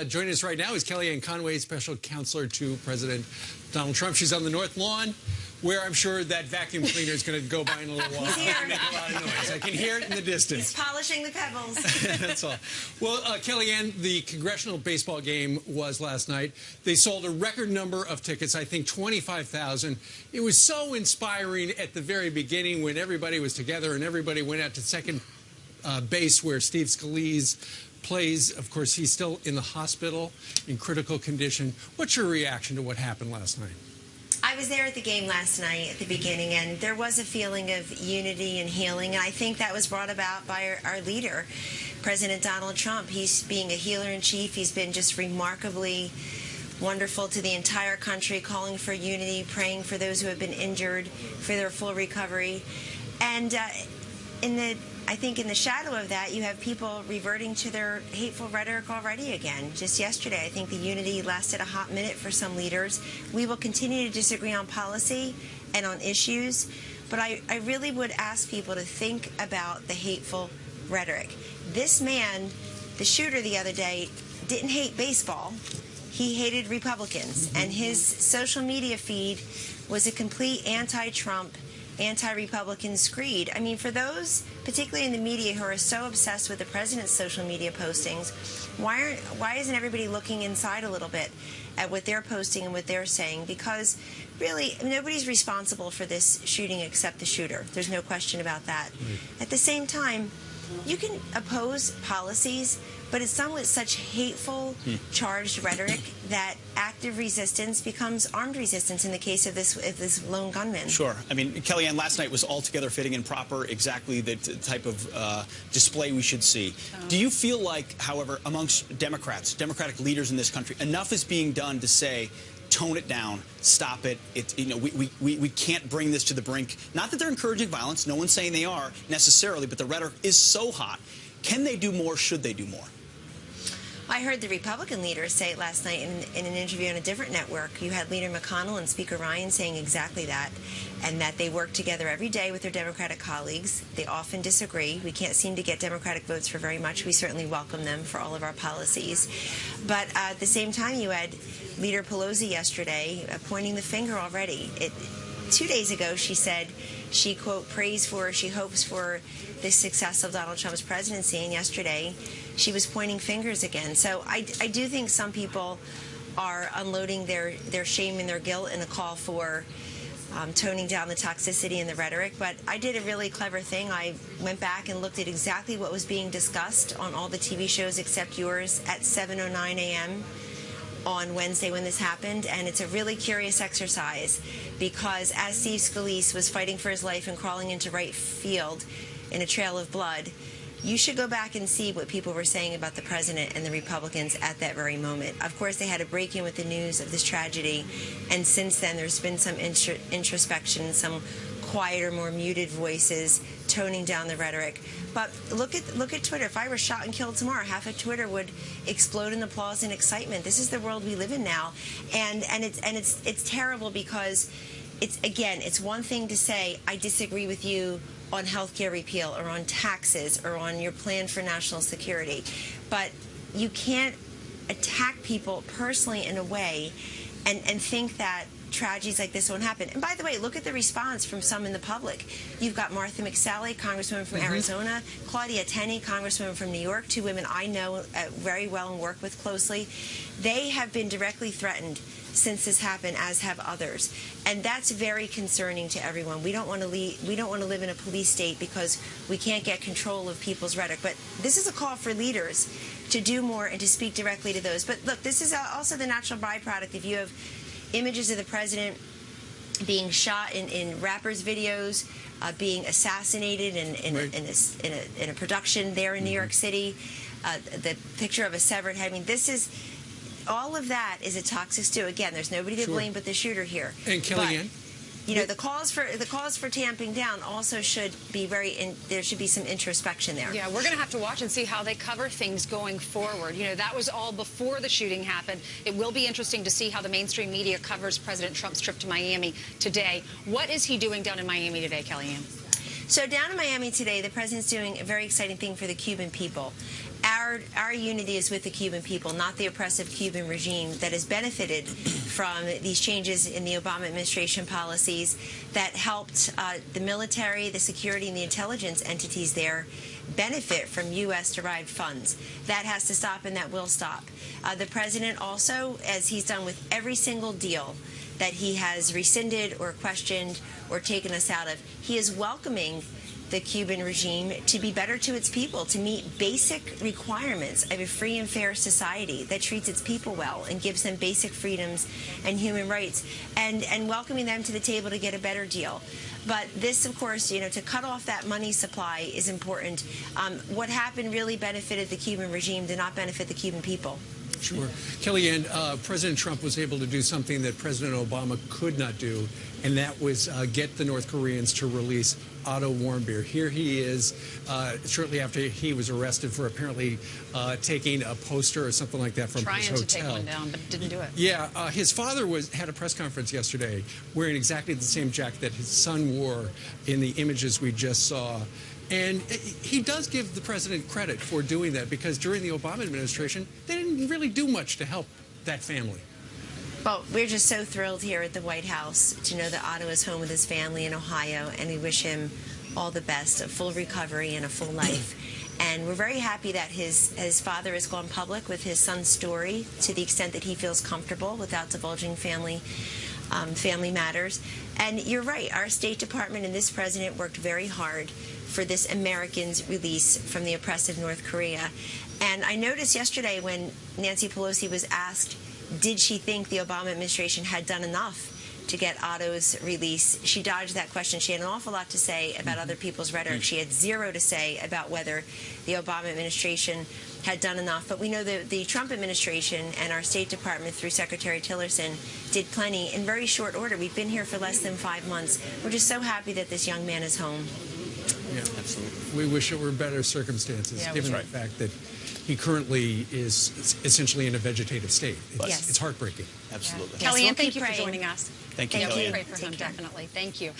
Joining us right now is Kellyanne Conway, special counselor to President Donald Trump. She's on the North Lawn, where I'm sure that vacuum cleaner is going to go by in a little while. He's here. Make a lot of noise. I can hear it in the distance. He's polishing the pebbles. That's all. Well, Kellyanne, the Congressional baseball game was last night. They sold a record number of tickets, I think 25,000. It was so inspiring at the very beginning when everybody was together and everybody went out to second base where Steve Scalise plays. Of course, he's still in the hospital in critical condition. What's your reaction to what happened last night? I was there at the game last night at the beginning, and there was a feeling of unity and healing, and I think that was brought about by our leader, President Donald Trump. He's being a healer-in-chief. He's been just remarkably wonderful to the entire country, calling for unity, praying for those who have been injured, for their full recovery. And I think in the shadow of that, you have people reverting to their hateful rhetoric already again. Just yesterday, I think the unity lasted a hot minute for some leaders. We will continue to disagree on policy and on issues, but I really would ask people to think about the hateful rhetoric. This man, the shooter the other day, didn't hate baseball. He hated Republicans, and his social media feed was a complete anti-Trump, anti-Republican screed. I mean, for those, particularly in the media, who are so obsessed with the president's social media postings, why isn't everybody looking inside a little bit at what they're posting and what they're saying? Because really, nobody's responsible for this shooting except the shooter. There's no question about that. At the same time, you can oppose policies, but it's done with such hateful, charged rhetoric that active resistance becomes armed resistance in the case of this lone gunman. Sure. I mean, Kellyanne, last night was altogether fitting and proper, exactly the type of display we should see. Do you feel like, however, amongst Democratic leaders in this country, enough is being done to say, tone it down, stop it? We can't bring this to the brink. Not that they're encouraging violence. No one's saying they are necessarily, but the rhetoric is so hot. Can they do more? Should they do more? I heard the Republican leaders say it last night in an interview on a different network. You had Leader McConnell and Speaker Ryan saying exactly that, and that they work together every day with their Democratic colleagues. They often disagree. We can't seem to get Democratic votes for very much. We certainly welcome them for all of our policies. But at the same time, you had Leader Pelosi yesterday pointing the finger already. 2 days ago, she said she, quote, prays for, she hopes for the success of Donald Trump's presidency, and yesterday she was pointing fingers again. So I do think some people are unloading their shame and their guilt in a call for toning down the toxicity and the rhetoric. But I did a really clever thing. I went back and looked at exactly what was being discussed on all the TV shows except yours at 7:09 a.m. on Wednesday when this happened, and it's a really curious exercise because as Steve Scalise was fighting for his life and crawling into right field in a trail of blood, you should go back and see what people were saying about the president and the Republicans at that very moment. Of course, they had to break in with the news of this tragedy, and since then there's been some introspection, some quieter, more muted voices toning down the rhetoric. But look at Twitter. If I were shot and killed tomorrow, half of Twitter would explode in applause and excitement. This is the world we live in now, and it's terrible because it's one thing to say I disagree with you on health care repeal or on taxes or on your plan for national security, but you can't attack people personally in a way and think that tragedies like this won't happen. And by the way, look at the response from some in the public. You've got Martha McSally, Congresswoman from Arizona, Claudia Tenney, Congresswoman from New York, two women I know very well and work with closely. They have been directly threatened since this happened, as have others, and that's very concerning to everyone. We don't want to live in a police state because we can't get control of people's rhetoric. But this is a call for leaders to do more and to speak directly to those. But look, this is also the natural byproduct. If you have images of the president being shot in rappers' videos, being assassinated in a production there in New York City, the picture of a severed head. I mean, this is. All of that is a toxic stew. Again, there's nobody to blame but the shooter here. And Kellyanne, the calls for tamping down also should be there should be some introspection there. Yeah, we're going to have to watch and see how they cover things going forward. That was all before the shooting happened. It will be interesting to see how the mainstream media covers President Trump's trip to Miami today. What is he doing down in Miami today, Kellyanne? So down in Miami today, the president's doing a very exciting thing for the Cuban people. our unity is with the Cuban people, not the oppressive Cuban regime that has benefited from these changes in the Obama administration policies that helped the military, the security, and the intelligence entities there benefit from U.S.-derived funds. That has to stop, and that will stop. The president also, as he's done with every single deal that he has rescinded or questioned or taken us out of, he is welcoming the Cuban regime to be better to its people, to meet basic requirements of a free and fair society that treats its people well and gives them basic freedoms and human rights, and welcoming them to the table to get a better deal. But this, of course, to cut off that money supply is important. What happened really benefited the Cuban regime, did not benefit the Cuban people. Sure. Kellyanne, President Trump was able to do something that President Obama could not do, and that was get the North Koreans to release Otto Warmbier. Here he is, shortly after he was arrested for apparently taking a poster or something like that from his hotel. Trying to take one down, but didn't do it. Yeah, his father had a press conference yesterday wearing exactly the same jacket that his son wore in the images we just saw. And he does give the president credit for doing that, because during the Obama administration, they didn't really do much to help that family. Well, we're just so thrilled here at the White House to know that Otto is home with his family in Ohio, and we wish him all the best, a full recovery and a full life. And we're very happy that his father has gone public with his son's story to the extent that he feels comfortable without divulging family matters. And you're right, our State Department and this president worked very hard for this American's release from the oppressive North Korea. And I noticed yesterday when Nancy Pelosi was asked, did she think the Obama administration had done enough to get Otto's release, she dodged that question. She had an awful lot to say about other people's rhetoric. She had zero to say about whether the Obama administration had done enough. But we know that the Trump administration and our State Department through Secretary Tillerson did plenty in very short order. We've been here for less than 5 months. We're just so happy that this young man is home. Yeah, absolutely. We wish it were better circumstances, given the fact that he currently is essentially in a vegetative state. It's heartbreaking. Absolutely. Kellyanne, We'll thank you for praying. joining us. Thank you, We'll Kellyanne. pray for him, definitely. Thank you.